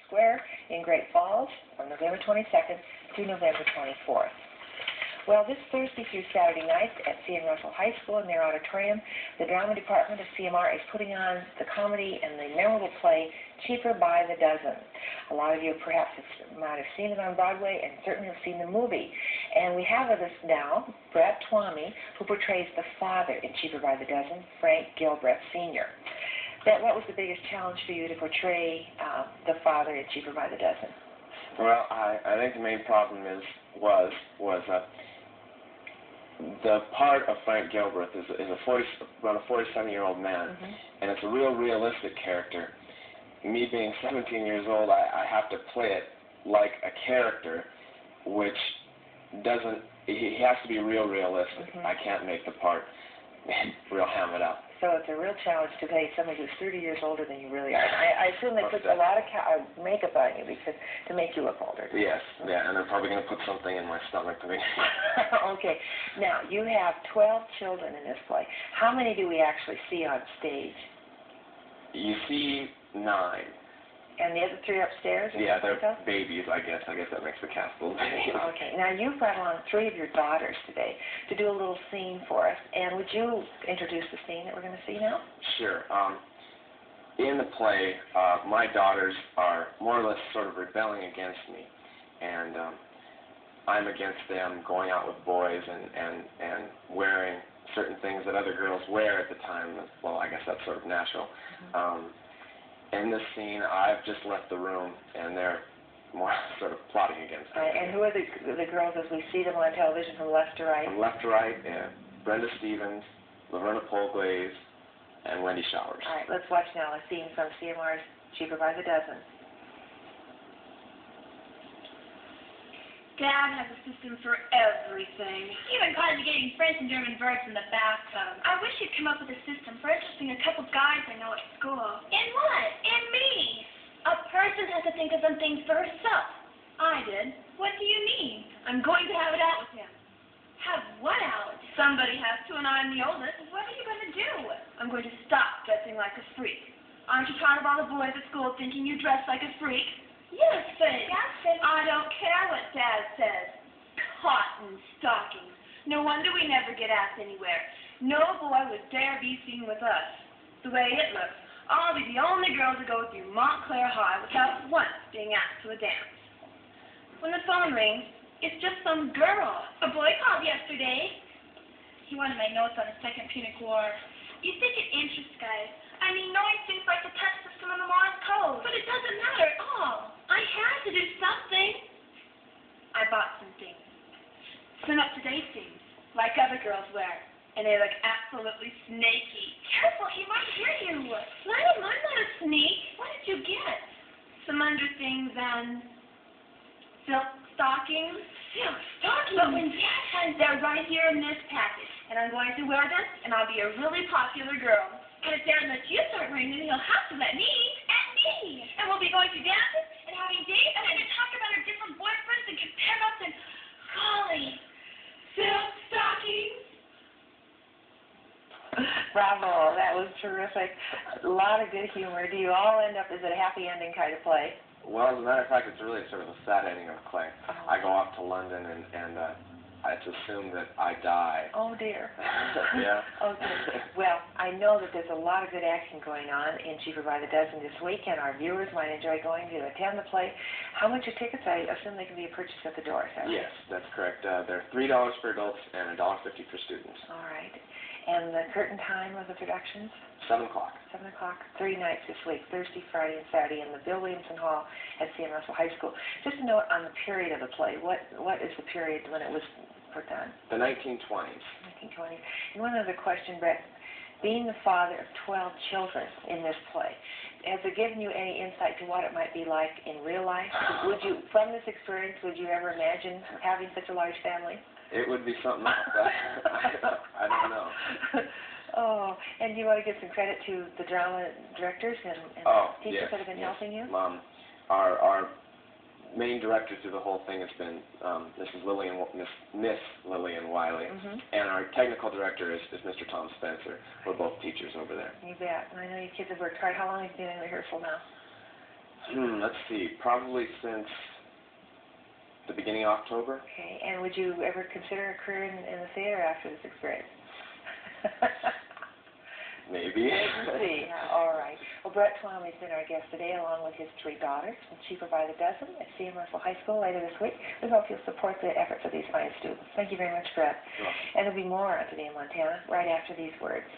Square in Great Falls from November 22nd through November 24th. Well, this Thursday through Saturday night at C.M. Russell High School in their auditorium, the drama department of CMR is putting on the comedy and the memorable play Cheaper by the Dozen. A lot of you perhaps might have seen it on Broadway and certainly have seen the movie. And we have with us now Brett Twomey, who portrays the father in Cheaper by the Dozen, Frank Gilbreth Sr. Brett, what was the biggest challenge for you to portray the father in Cheaper by the Dozen? Well, I think the main problem was the part of Frank Gilbreth is around a 47-year-old man, and it's a real realistic character. Me being 17 years old, I have to play it like a character, which doesn't. He has to be real realistic. I can't make the part real ham it up. So it's a real challenge to play somebody who's 30 years older than you really are. I assume they put a lot of makeup on you to make you look older. Yes, yeah, and they're probably going to put something in my stomach to make me. Okay. Now, you have 12 children in this play. How many do we actually see on stage? You see 9. And the other 3 upstairs? Yeah, they're babies, I guess. I guess that makes the cast a little baby. Okay. Now, you've brought along 3 of your daughters today to do a little scene for us. And would you introduce the scene that we're going to see now? Sure. In the play, my daughters are more or less sort of rebelling against me. And I'm against them going out with boys and wearing certain things that other girls wear at the time. Well, I guess that's sort of natural. In this scene, I've just left the room, and they're more sort of plotting against me. And who are the girls as we see them on television from left to right? From left to right, Brenda Stevens, Laverna Polglaze, and Wendy Showers. All right, let's watch now a scene from CMR's Cheaper by the Dozen. Dad has a system for everything. Even conjugating French and German verbs in the bathtub. I wish you'd come up with a system for interesting a couple guys I know at school. In what? In me. A person has to think of some things for herself. I did. What do you mean? I'm going to have it out with him. Have what out? Somebody has to, and I'm the oldest. What are you going to do? I'm going to stop dressing like a freak. Aren't you tired of all the boys at school thinking you dress like a freak? Yes, Faye. Dad said I don't care what Dad says. Cotton stockings. No wonder we never get asked anywhere. No boy would dare be seen with us. The way it looks, I'll be the only girl to go through Montclair High without once being asked to a dance. When the phone rings, it's just some girl. A boy called yesterday. He wanted my notes on the Second Punic War. You think it interests guys. I mean, knowing things like the touch system and the Morse code. But it doesn't matter at all. I had to do something. I bought some things. Some up-to-date things, like other girls wear. And they look absolutely snaky. Careful, he might hear you. Let him, I'm not a sneak. What did you get? Some underthings and silk stockings. Silk stockings? But when Dad finds they're right here in this package. And I'm going to wear this, and I'll be a really popular girl. And if Dad lets you start wearing them, he'll have to let me. And me. And we'll be going to dances and having dates and then talk about our different boyfriends and compare notes and golly, silk stockings. Bravo, that was terrific. A lot of good humor. Do you all end up, is it a happy ending kind of play? Well, as a matter of fact, it's really sort of a sad ending of a play. I go off to London and it's assumed that I die. Oh, dear. Yeah. Okay. Well, I know that there's a lot of good action going on in Cheaper by the Dozen this weekend. Our viewers might enjoy going to attend the play. How much are tickets? I assume they can be purchased at the door, is that right? Yes, that's correct. They're $3 for adults and $1.50 for students. All right. And the curtain time of the productions? 7 o'clock. 7 o'clock, 3 nights this week, Thursday, Friday, and Saturday in the Bill Williamson Hall at C.M. Russell High School. Just a note on the period of the play. What is the period when it was put on? The 1920s. 1920s. And one other question, Brett. Being the father of 12 children in this play, has it given you any insight to what it might be like in real life? Would you, from this experience, would you ever imagine having such a large family? It would be something else. I don't know. Oh, and do you want to give some credit to the drama directors and teachers that have been helping you? Our main director through the whole thing has been Miss Lillian Wiley, and our technical director is Mr. Tom Spencer. We're both teachers over there. You bet. I know you kids have worked hard. How long have you been in rehearsal now? Let's see, probably since the beginning of October. Okay, and would you ever consider a career in the theater after this experience? Maybe. See, all right. Well, Brett Twomley's been our guest today, along with his 3 daughters, and Chief Provider Dozen at CM Russell High School later this week. We hope you'll support the efforts of these fine students. Thank you very much, Brett. Sure. And there'll be more on Today in Montana right after these words.